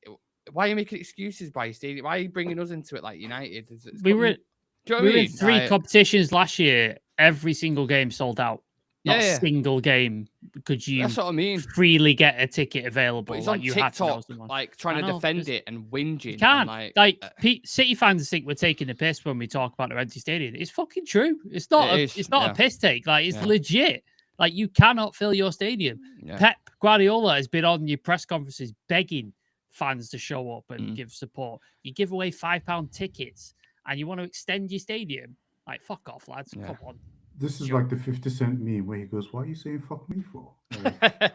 why are you making excuses by your stadium? Why are you bringing us into it like United? We were do you know what I mean? in 3 competitions last year. Every single game sold out. Not a single game could you That's what I mean. freely get a ticket available. But he's like on you TikTok, like trying to defend it and whinging. You can't. City fans think we're taking the piss when we talk about their empty stadium. It's fucking true. It's not a piss take. Like, it's legit. Like, you cannot fill your stadium. Yeah. Pep Guardiola has been on your press conferences begging fans to show up and give support. You give away £5 tickets and you want to extend your stadium. Like, fuck off, lads. Come on. This is like the 50 Cent meme where he goes, "What are you saying fuck me for?" Like,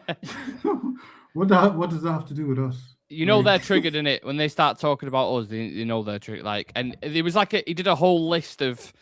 what does that have to do with us? You know, they're triggered in it when they start talking about us. You know they're triggered. Like, and there was like he did a whole list of,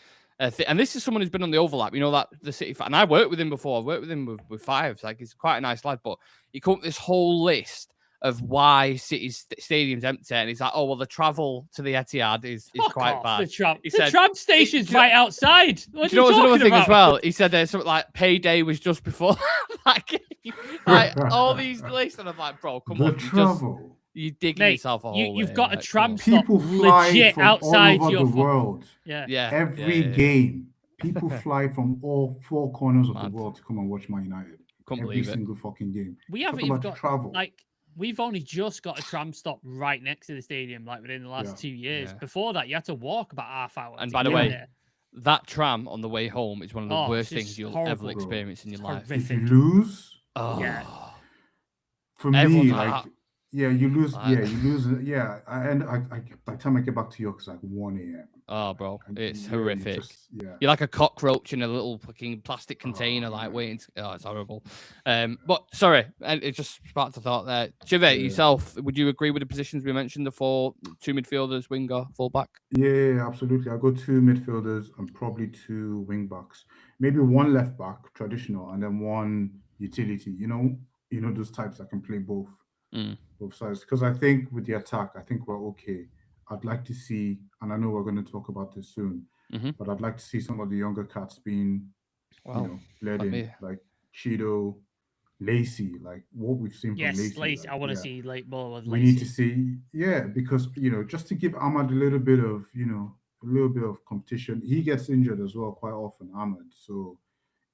and this is someone who's been on the overlap. You know, that the City fan. And I worked with him before. I worked with him with Fives. Like, he's quite a nice lad. But he come up with this whole list of why City's stadium's empty, and he's like, "Oh well, the travel to the Etihad is quite bad." The tram station's right outside. What you know what's another thing as well? He said there's something like payday was just before that game. Like, all these lists, and I'm like, bro, come on, travel. You digging yourself a hole. You've got a tram stop. People fly legit from outside all over your the world. Yeah. Every game, people fly from all 4 corners of the world to come and watch Man United. Every single fucking game. We haven't even got travel. Like, we've only just got a tram stop right next to the stadium, like within the last 2 years. Before that, you had to walk about half hour. And by the way, that tram on the way home is one of the worst things you'll ever experience in your life. If you lose, for me, like, you lose. You lose. And by the time I get back to York, it's like 1 a.m. Oh, bro, it's horrific. You're like a cockroach in a little fucking plastic container, like waiting. It's horrible. But sorry, and it just sparked a thought there. Chivet, yourself, would you agree with the positions we mentioned? The 4, 2 midfielders, winger, fullback. Yeah, absolutely. I go 2 midfielders and probably 2 wing backs. Maybe 1 left back, traditional, and then 1 utility. You know those types that can play both sides. Because I think with the attack, I think we're okay. I'd like to see, and I know we're going to talk about this soon, but I'd like to see some of the younger cats being, bled in, like Cheeto, Lacey, like what we've seen from Lacey. Lacey. Like, I want to see more with Lacey. We need to see, because just to give Ahmad a little bit of competition. He gets injured as well quite often, Ahmad. So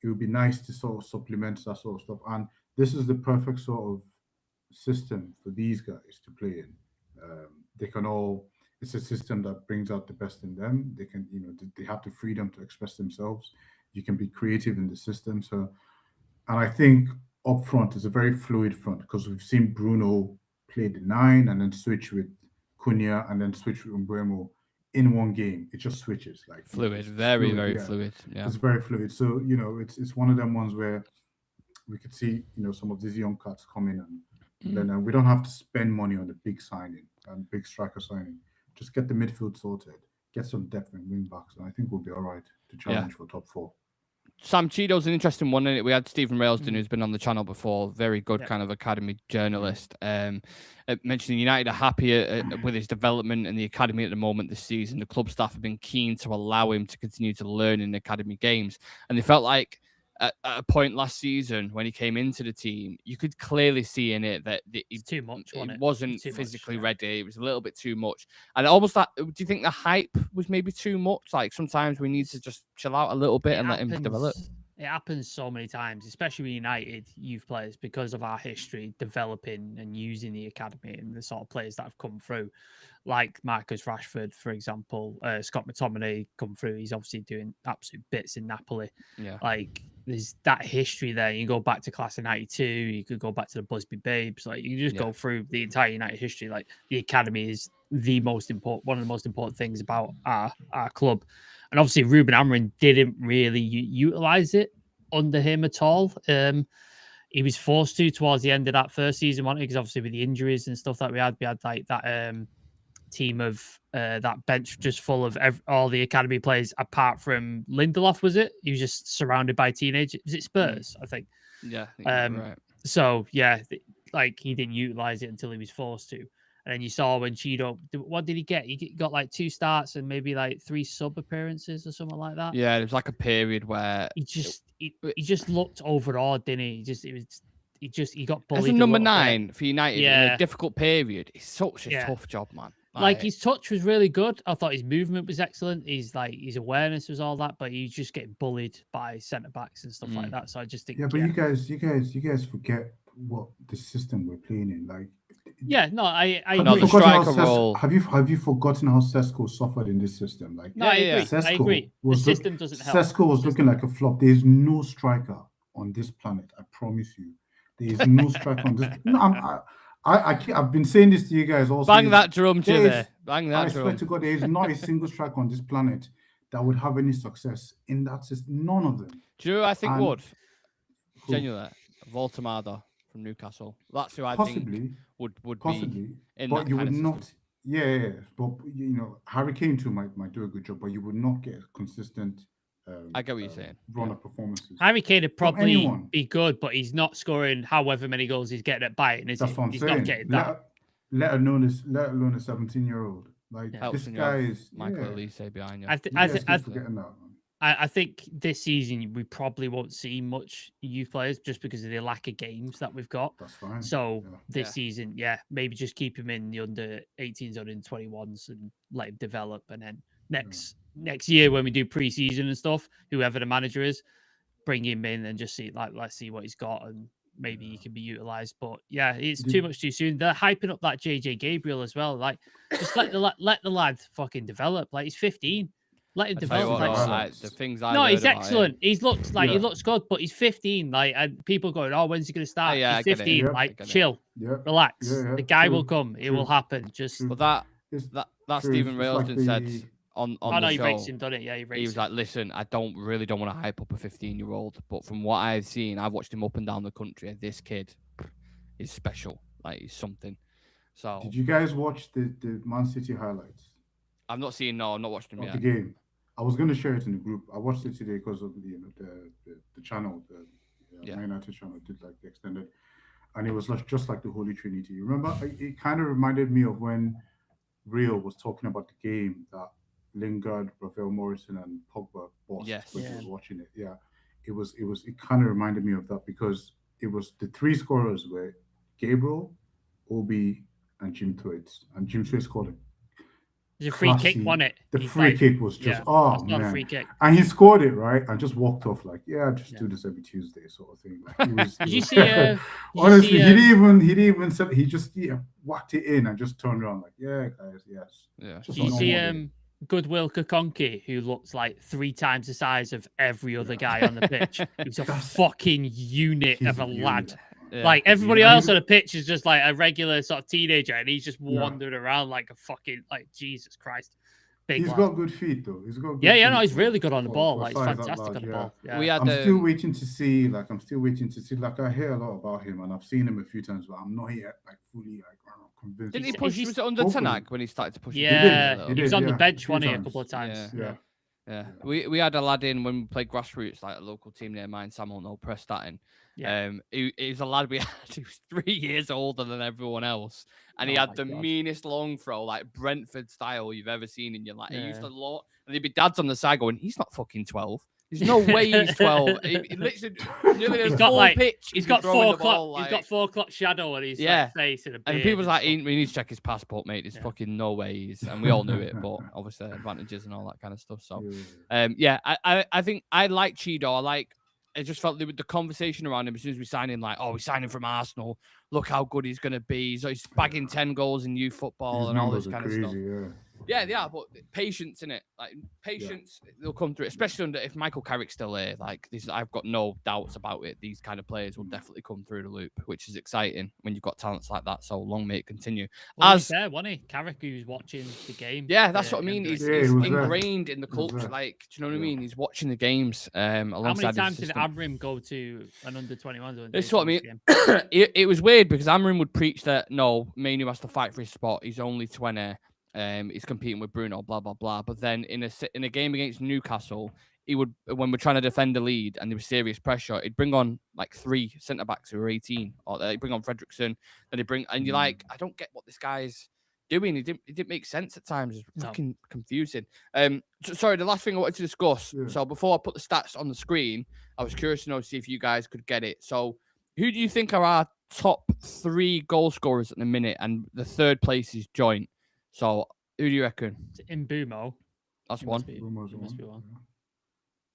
it would be nice to sort of supplement that sort of stuff. And this is the perfect sort of system for these guys to play in. They can all. It's a system that brings out the best in them. They can, they have the freedom to express themselves. You can be creative in the system. So, and I think up front is a very fluid front because we've seen Bruno play the 9 and then switch with Cunha and then switch with Mbeumo in one game. It just switches like fluid, very fluid. Yeah, it's very fluid. So it's one of them ones where we could see some of these young cats come in and then we don't have to spend money on the big signing and big striker signing. Just get the midfield sorted, get some depth in wing backs, and I think we'll be all right to challenge for top 4. Sam Cheeto's an interesting one. In it, we had Stephen Railston, who's been on the channel before, very good kind of academy journalist. Mentioning United are happy with his development in the academy at the moment this season. The club staff have been keen to allow him to continue to learn in academy games, and they felt like at a point last season when he came into the team, you could clearly see in it that it's too much. It wasn't physically ready. It was a little bit too much, and almost that. Do you think the hype was maybe too much? Like sometimes we need to just chill out a little bit and let him develop. It happens so many times, especially with United youth players, because of our history developing and using the academy and the sort of players that have come through, like Marcus Rashford, for example. Scott McTominay come through. He's obviously doing absolute bits in Napoli. Yeah, like there's that history there. You go back to class of '92. You could go back to the Busby Babes. Like you can just go through the entire United history. Like the academy is the most important, one of the most important things about our club. And obviously, Ruben Amorim didn't really utilize it under him at all. He was forced to towards the end of that first season, wasn't he? Because obviously with the injuries and stuff that we had like that team of that bench just full of all the academy players apart from Lindelof, was it? He was just surrounded by teenagers. Was it Spurs, I think? Yeah. I think right. So, like he didn't utilize it until he was forced to. And then you saw when Cheeto, what did he get? He got like 2 starts and maybe like 3 sub appearances or something like that. Yeah, it was like a period where he just looked overawed, didn't he? he got bullied. As a number 9 for United in a difficult period, it's such a tough job, man. Like his touch was really good. I thought his movement was excellent. His awareness was all that, but he's just getting bullied by centre backs and stuff like that. So I just think, but you guys forget what the system we're playing in. Like, I the striker role. Have you forgotten how Sesko suffered in this system? Like, I agree. The system doesn't help. Sesko was looking like a flop. There is no striker on this planet. I promise you, there is no striker on this. No, I've been saying this to you guys also. Bang that drum, Jimmy. Bang that drum. I swear to God, there is not a single striker on this planet that would have any success in that system. None of them. Do you know who I think would? Genuinely, Voltemada from Newcastle. That's who I think would possibly be in but that you kind would of not. system. Yeah. But Harry Kane too might do a good job, but you would not get a consistent. I get what you're saying. Run of performances. Harry Kane would probably be good, but he's not scoring however many goals he's getting at Bayern. That's what I'm saying. Not getting that. Let alone a 17-year-old. Like this guy is Michael Elise behind you. I think this season we probably won't see much youth players just because of the lack of games that we've got. That's fine. So this season, maybe just keep him in the under 18s, under 21s, and let him develop, and then next year when we do pre-season and stuff, whoever the manager is, bring him in and just see, let's see what he's got, and maybe he can be utilized. But it's too much too soon. They're hyping up that JJ Gabriel as well. Like, just let the lad fucking develop. Like, he's 15. Let him develop. The things I no, he's excellent. He looks good, but he's 15. Like, and people going, "Oh, when's he going to start?" He's 15. Chill, relax. The guy will come. It will happen. Just. But that Stephen Railston said on the he show, rates him, done it? Yeah, he was like, "Listen, I don't want to hype up a 15-year-old, but from what I've seen, I've watched him up and down the country. This kid is special. Like, he's something." So, did you guys watch the Man City highlights? I've not seen. No, I've not watched them yet. The game. I was going to share it in the group. I watched it today because of the channel, the Man United channel did like the extended, and it was just like the Holy Trinity. Remember, it kind of reminded me of when Real was talking about the game that Lingard, Rafael Morrison, and Pogba bossed when he was watching it. Yeah, it kind of reminded me of that because it was the three scorers were Gabriel, Obi, and Jim Thwaites, and Jim Thwaites scored it. The free kick won it. The free kick was just man, a free kick. And he scored it right and just walked off like, I just do this every Tuesday sort of thing. Like, did you see? Honestly, he didn't even say, he just whacked it in and just turned around like, guys, yes. Yeah. Did you see Goodwill Kakonki, who looks like 3 times the size of every other guy on the pitch? He's a fucking unit of a lad. Yeah. Like, everybody else on the pitch is just like a regular sort of teenager, and he's just wandering around like a fucking, like, Jesus Christ. He's got good feet, though. He's got good feet, he's really good on the ball. Like, he's fantastic on the ball. Yeah. I'm still waiting to see. Like, I hear a lot about him, and I've seen him a few times, but I'm not yet like fully convinced. Didn't he push? Was it under Tanag when he started to push? Yeah, he was on the bench, wasn't he, a couple of times? Yeah. We had a lad in when we played grassroots, like a local team near mine, Samuel No Prestatin. He's a lad we had. He was 3 years older than everyone else, and he had the meanest long throw, like Brentford style you've ever seen in your life. He used to lot, and there'd be dads on the side going, "He's not fucking 12. There's no way he's 12." He literally, he's got like pitch. He's got 4 o'clock. He's got 4 o'clock shadow on his face and a beard. And people's like, "We need to check his passport, mate. There's fucking no way he's." And we all knew it, but obviously advantages and all that kind of stuff. So, I think I like Chido. I just felt the conversation around him as soon as we signed him, like, we signed him from Arsenal. Look how good he's going to be. So he's bagging 10 goals in youth football and all this kind of stuff. Yeah, but patience in it. Like, patience, they'll come through it, especially if Michael Carrick's still here. Like, I've got no doubts about it. These kind of players will definitely come through the loop, which is exciting when you've got talents like that. So long may it continue. Well, he's there, wasn't he? Carrick, who's watching the game. Yeah, that's what I mean. He's ingrained in the culture. Like, do you know what I mean? He's watching the games. How many times did Amrim go to an under-21? That's what I mean. It was weird because Amrim would preach that, no, Mainoo has to fight for his spot. He's only 20. He's competing with Bruno, blah blah blah. But then in a game against Newcastle, he would, when we're trying to defend the lead and there was serious pressure, he'd bring on like 3 centre backs who were 18, or he'd bring on Fredrickson, and you're like, I don't get what this guy's doing. It didn't make sense at times. It's fucking confusing. Sorry, the last thing I wanted to discuss. So before I put the stats on the screen, I was curious to see if you guys could get it. So Who do you think are our top 3 goal scorers at the minute? And the third place is joint. So who do you reckon? In Bumo. That's one. Bruno's must be one. Yeah.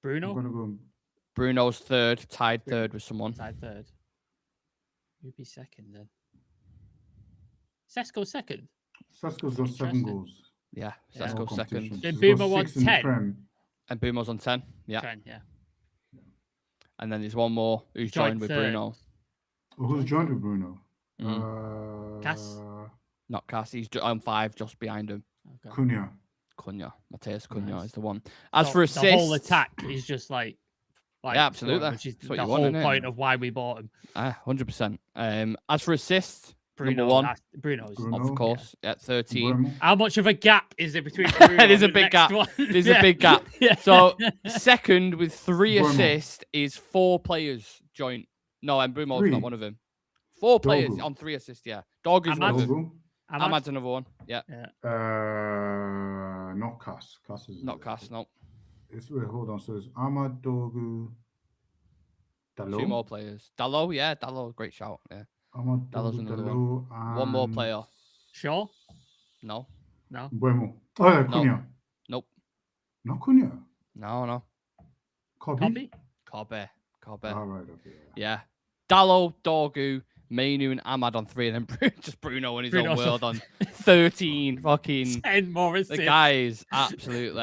Bruno? I'm gonna go. Bruno's third, tied third with someone. Tied third. Who'd be second then? Sesko second. Sesko's got 7 goals. Yeah, Yeah. Sesko's second. Then He's got Bumo on 6 in the 10. Prem. And Bumo's on 10. Yeah. 10, yeah. And then there's one more who's Joint joined with third. Bruno. Oh, who's joined with Bruno? Cass? Not Cass. He's on 5, just behind him. Okay. Cunha. Cunha. Mateus Cunha Nice. is the one. As So for assists, the whole attack is just like Yeah, absolutely. which is That's what the you want, whole innit? point of why we bought him. 100%. As for assists, Bruno, number 1, Bruno's. Bruno. of course, at 13. Mbeumo. How much of a gap is there between Bruno There's a and the big next gap. one? There's Yeah. a big gap. Yeah. So second with 3 Mbeumo. assists is 4 players joint. No, and Brumo's 3. not one of them. 4 players Dogu. on 3 assists. Yeah, Dog is one of them. Dogu. Ahmad's another one. Yeah, Not Cass. Cass is not Cass. No, Wait, hold on. So it's Ahmad, Dogu, 2 more players. Dallo, yeah, Dallo, great shout. Yeah, Ahmad, That was Dogu, another Dalot, one more and player. Shaw? No, No. Mbeumo. Oh, yeah, No. Cunha. nope, Not Cunha. no. Kobbie. Kobbie? Kobbie. All right. Okay. Yeah, Dallo, Dorgu, Mainoo, and Ahmad on 3, and then just Bruno in his Bruno's own world on 13. Fucking 10 more assists. the guy is absolutely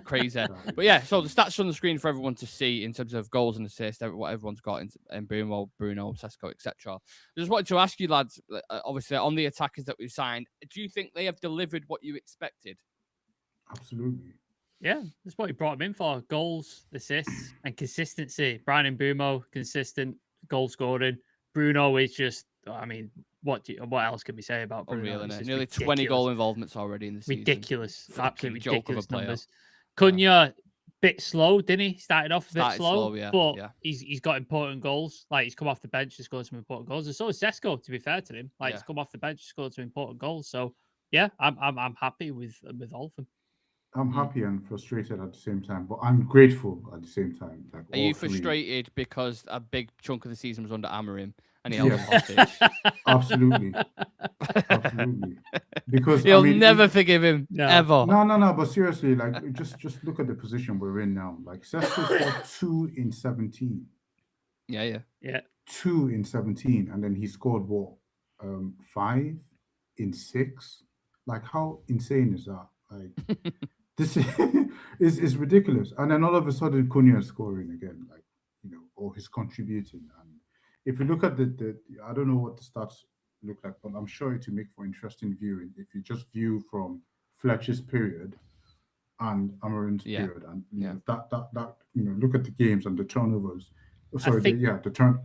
crazy. But yeah, so the stats on the screen for everyone to see in terms of goals and assists, what everyone's got in Bruno, Sesko, etc. I just wanted to ask you, lads, obviously on the attackers that we've signed, do you think they have delivered what you expected? Absolutely. Yeah, that's what he brought him in for. Goals, assists, and consistency. Brian Mbeumo, consistent, goal scoring. Bruno is just, I mean, what else can we say about Bruno? Unreal, It's innit? just Nearly 20 ridiculous. goal involvements already in the season. Ridiculous. Fucking Absolutely joke of a ridiculous player. numbers. Cunha, bit slow, didn't he? Started off a bit Started slow, slow, yeah, but yeah. he's got important goals. Like, he's come off the bench to score some important goals. And so is Sesko, to be fair to him. Like, Yeah. he's come off the bench to score some important goals. So, yeah, I'm happy with all of them. I'm happy and frustrated at the same time, but I'm grateful at the same time. Like Are you all 3. frustrated because a big chunk of the season was under Amorim and he Yeah. held him hostage? Absolutely. Absolutely. Because He'll I mean, never forgive him, No. ever. No. But seriously, like just look at the position we're in now. Like Sesko scored 2 in 17, Yeah. 2 in 17, and then he scored what? 5 in 6. Like how insane is that? Like this is ridiculous. And then all of a sudden, Cunha is scoring again, like or he's contributing. And if you look at the I don't know what the stats look like, but I'm sure it will make for interesting viewing if you just view from Fletcher's period and Amarin's Yeah. period, and Yeah. that look at the games and the turnovers. Oh, sorry, think- the turn.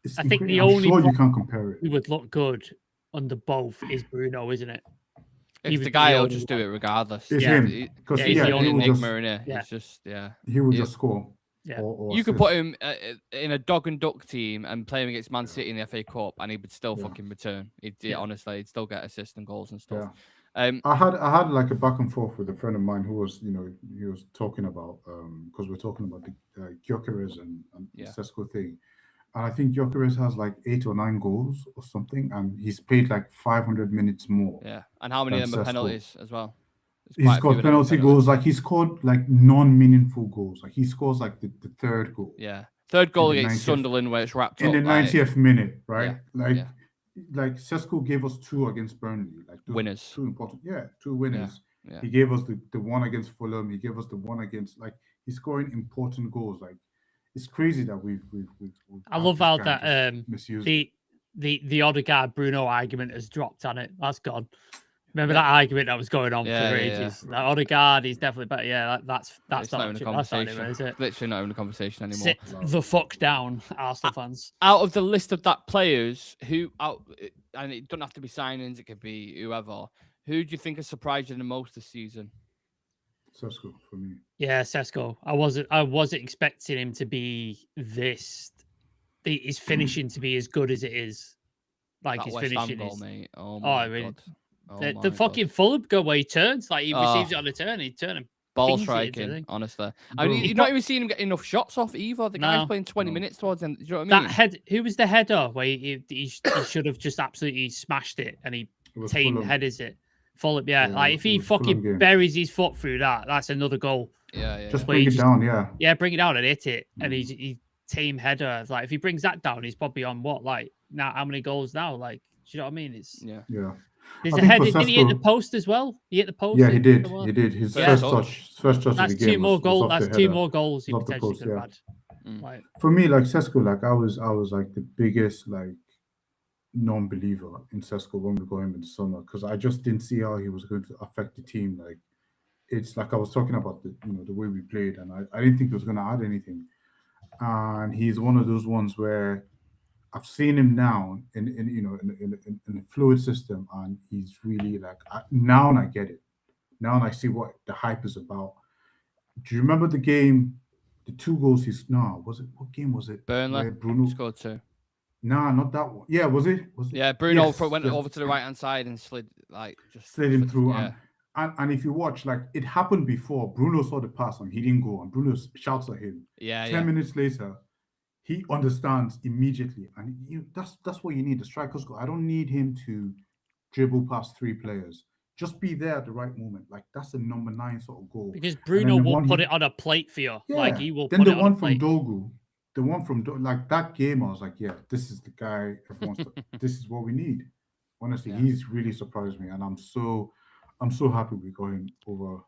It's I think the incredible. I'm only sure you one can't compare it. who would look good under both is Bruno, isn't it? He If was the guy the will only just do one. it regardless. It's Yeah. him because Yeah, he's the He's only an he will enigma, innit? Yeah. He's just, yeah. he will He'll- just score. Yeah. Or You could assist. put him in a dog and duck team and play him against Man City in the FA Cup, and he would still Yeah. fucking return. Yeah. Honestly, he'd still get assists and goals and Yeah. stuff. I had like a back and forth with a friend of mine who was, he was talking about because we're talking about the Gyökeres and Yeah. Sesko thing, and I think Gyökeres has like 8 or 9 goals or something, and he's played like 500 minutes more. Yeah, and how many of them are Sesko. penalties as well? There's He's quite a few got of them are penalty penalties. goals. Like he scored like non-meaningful goals. Like he scores like the 3rd goal Yeah, third goal in the against 90th Sunderland where it's wrapped in up. the like, 90th minute, right? yeah. Like Sesko gave us 2 against Burnley, like those Winners. 2 important, 2 winners. Yeah. He gave us the one against Fulham. He gave us the one against, like, he's scoring important goals. Like, it's crazy that we've I had love this how guy that just misused. the Odegaard Bruno argument has dropped on it. That's gone. Remember that argument that was going on Yeah, for yeah, ages? Like Odegaard, he's definitely better. Yeah, that's It's not even a that's not conversation. anywhere, is it? Literally not even a conversation anymore. Sit the fuck down, Arsenal fans. Out of the list of that players and it doesn't have to be signings, it could be whoever. Who do you think has surprised you the most this season? Sesko for me. Yeah, Sesko. I wasn't expecting him to be this. His finishing to be as good as it is. Like That his West Ham finishing goal, is. mate. Oh I my mean, god. Oh the my fucking Fulham goal where he turns, like he receives Oh. it on the turn, he turn and Ball Pings it, striking, honestly. I Bro. mean, you're not even seeing him get enough shots off either. The guy's No. playing 20 No. minutes towards the end. Do you know what I That mean? head, who was the header where he should have just absolutely smashed it and he It was tame Fulham. headers it. Fulham, yeah. Yeah, Like it if he was Fulham fucking game. buries his foot through that, that's another goal. Yeah. Just Where bring he it just- down, yeah. Yeah, bring it down and hit it. And Mm. he tame header. Like if he brings that down, he's probably on what? Like now, how many goals now? Like, do you know what I mean? It's Yeah. Yeah. there's I a think header. for Did he hit the Sesko- post as well? He hit the post. Yeah, he did. as well? He did. His Yeah, first touch. touch. First touch That's of the game. two more was goals. off the That's two header. more goals he Off the potentially post, could have yeah. had. Mm. Like, For me, like Sesko, like I was like the biggest like non-believer in Sesko when we got him in the summer because I just didn't see how he was going to affect the team. Like it's like I was talking about the way we played, and I didn't think he was going to add anything. And he's one of those ones where I've seen him now in a fluid system, and he's really like now I get it. Now I see what the hype is about. Do you remember the game? The 2 goals what game was it? Burnley Where Bruno scored 2. Nah, not that one. Yeah, was it? Yeah, Bruno Yes, went yes. over to the right hand side and slid Slid him through. Yeah. And if you watch, like it happened before. Bruno saw the pass and he didn't go, and Bruno shouts at him. Yeah. 10 minutes later, he understands immediately, and that's what you need. The strikers go. I don't need him to dribble past 3 players. Just be there at the right moment. Like that's a number 9 sort of goal. because then Bruno the will one put he- it on a plate for you. Yeah. Like he will Then put the it on one a from plate. Dogu, the one from like that game, I was like, yeah, this is the guy. This is what we need. Honestly, Yeah. he's really surprised me, and I'm so happy we got him over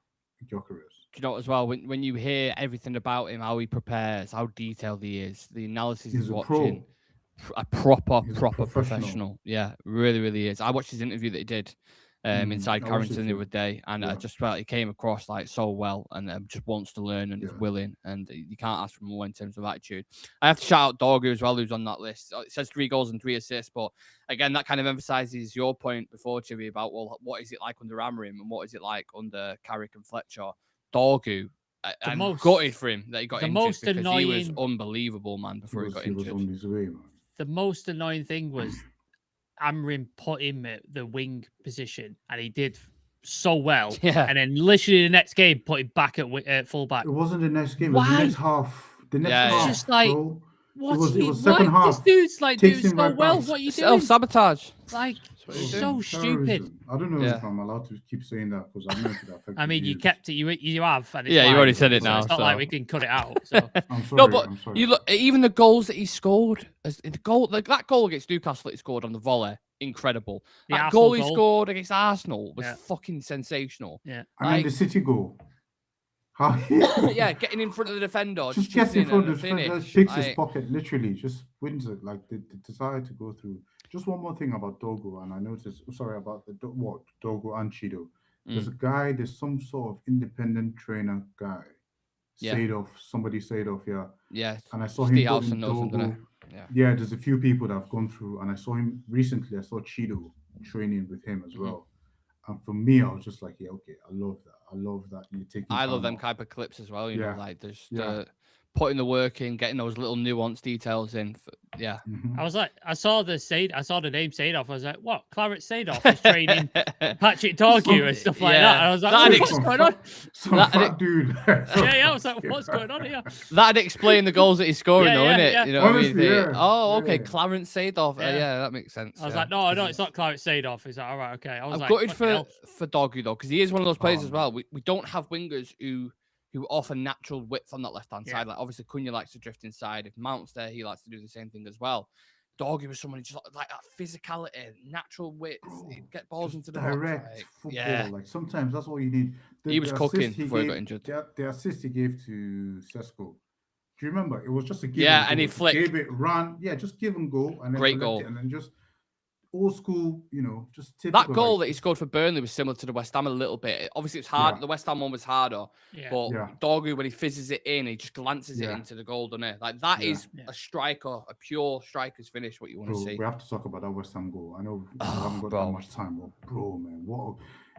Gyökeres. You know, as well, when you hear everything about him, how he prepares, how detailed he is, the analysis He's he's a watching, pro. a proper He's a professional. professional. Yeah, really is. I watched his interview that he did inside I watched it Carrington the too. other day, and I Yeah. just felt he came across like so well, and just wants to learn and is Yeah. willing, and you can't ask for more in terms of attitude. I have to shout out Dorgu as well, who's on that list. It says 3 goals and 3 assists, but again, that kind of emphasizes your point before, Chivi, about what is it like under Amorim and what is it like under Carrick and Fletcher. Dorgu, I'm most- gutted for him that he got the injured most because he was annoying- unbelievable, man, before he got He was injured. on his way, man. The most annoying thing was Amrin put him at the wing position, and he did so well. Yeah. And then literally the next game, put him back at fullback. It wasn't the next game. It was Why? the next half. The next Yeah, half. yeah. It's just like, bro. What's it he? was second What? This half. dude's like Takes doing him so right well. back. What are you doing? Self-sabotage. Like what he's so Terrorism. stupid. I don't know Yeah. if I'm allowed to keep saying that because I'm not to that affect I mean, you views. kept it. You have. And it's Yeah, you fine, already said it so now, It's not so. like we can cut it out. So I'm sorry. No, but I'm sorry. you look even the goals that he scored. That goal against Newcastle that he scored on the volley, incredible. The That Arsenal goal he goal. scored against Arsenal was Yeah. fucking sensational. yeah. And then the City goal. How Yeah, getting in front of the defender, just gets in chipping front and of the finish. defender, picks his Like, pocket, literally just wins it. Like the desire to go through. Just one more thing about Dogo, and I noticed. Sorry about Dogo and Chido. There's some sort of independent trainer guy. Yeah. Somebody Sadov, yeah. yeah, And I saw Steve him put Howson in knows him, Dogo. doesn't he? Yeah. Yeah, there's a few people that have gone through, and I saw him recently. I saw Chido training with him as Mm-hmm. well. And for me, I was just like, yeah, okay, I love that. I love that you take. I love them type of clips as well. You know, Yeah. like there's Yeah. putting the work in, getting those little nuanced details in. Yeah. Mm-hmm. I was like, I saw the name Sadov. I was like, what? Clarence Sadov is training Patrick Dorgu and stuff like that. And I was like, That'd what's going on? Some That- fat dude. Yeah. I was like, what's going on here? That'd explain the goals that he's scoring, Yeah, though, yeah, innit? yeah. You know what I mean? Honestly, yeah. Oh, okay. Yeah. Clarence Seedorf. Yeah. Yeah, that makes sense. I was yeah. like, no, it's not Clarence Sadov. He's like, all right, okay. I was I'm like, gutted fucking hell. for Dorgu though, because he is one of those players Oh, as well. We don't have wingers who offer natural width on that left hand Yeah. side. Like obviously Cunha likes to drift inside. If Mount's there, he likes to do the same thing as well. Dorgu was someone who just like that physicality, natural width. Bro, He'd get balls Just into the direct box. Like, football. yeah, Like sometimes that's all you need. He was assist cooking before he got gave- injured. The assist he gave to Sesko. Do you remember? It was just a give Yeah, and and he go. flicked. Gave it, ran. Yeah, just give and go. And then Great collect goal. it, and then just old school, just that typical, goal like, that he scored for Burnley was similar to the West Ham a little bit. Obviously, it's hard. Yeah. The West Ham one was harder, Yeah. but Yeah. Dorgu, when he fizzes it in, he just glances it Yeah. into the goal, doesn't it? Like that Yeah. is Yeah. a striker, a pure striker's finish. What you want Bro, to see? we have to talk about that West Ham goal. I know we Oh, haven't got bro. that much time, but bro, man,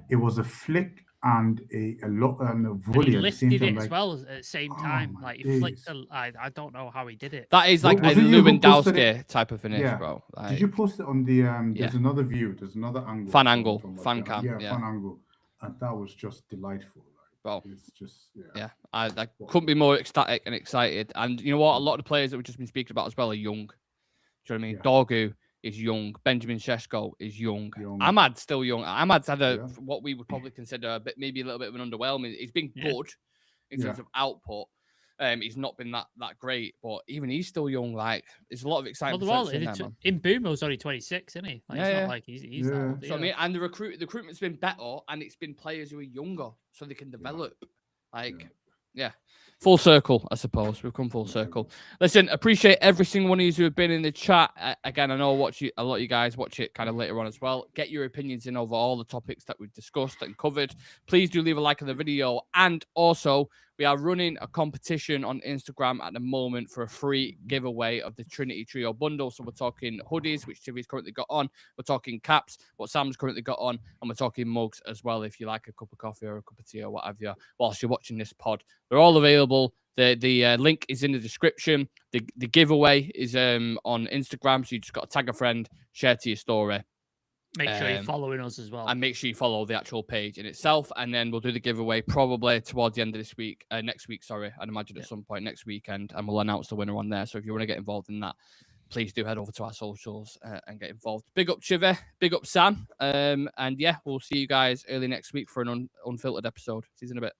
it was a flick and a volley And at he the same lifted time. it as like, well at the same oh time. my Like he flicked days. I don't know how he did it. That is like Was a it you who posted Lewandowski type of finish, Yeah. bro. Like, Did you post it on the? There's Yeah. another view. There's another angle. Fan from- angle, from like fan the- cam, Yeah, yeah. fan angle, and that was just delightful. Like Well, it's just yeah, I couldn't be more ecstatic and excited. And you know what? A lot of the players that we've just been speaking about as well are young. Do you know what I mean? Yeah. Dorgu is young. Benjamin Šeško is young. Ahmad's still young. Ahmad's had what we would probably consider a bit, maybe a little bit of an underwhelming. He's been good in terms of output. He's not been that great, but even he's still young. Like, there's a lot of excitement. Well, in Mbumo's only 26, isn't he? Like, it's not like he's that old. So I mean, and the recruitment's been better, and it's been players who are younger, so they can develop. Full circle, I suppose. We've come full circle. Listen, appreciate every single one of you who have been in the chat. Again, I know a lot of you guys watch it kind of later on as well. Get your opinions in over all the topics that we've discussed and covered. Please do leave a like on the video. And also, we are running a competition on Instagram at the moment for a free giveaway of the Trinity Trio bundle. So we're talking hoodies, which Tivi's currently got on. We're talking caps, what Sam's currently got on. And we're talking mugs as well, if you like a cup of coffee or a cup of tea or whatever whilst you're watching this pod. They're all available. The link is in the description. The giveaway is on Instagram. So you just got to tag a friend, share to your story. Make sure you're following us as well. And make sure you follow the actual page in itself. And then we'll do the giveaway probably towards the end of this week. Next week, sorry. I'd imagine at some point next weekend. And we'll announce the winner on there. So if you want to get involved in that, please do head over to our socials and get involved. Big up Chivi. Big up Sam. And yeah, we'll see you guys early next week for an unfiltered episode. See you in a bit.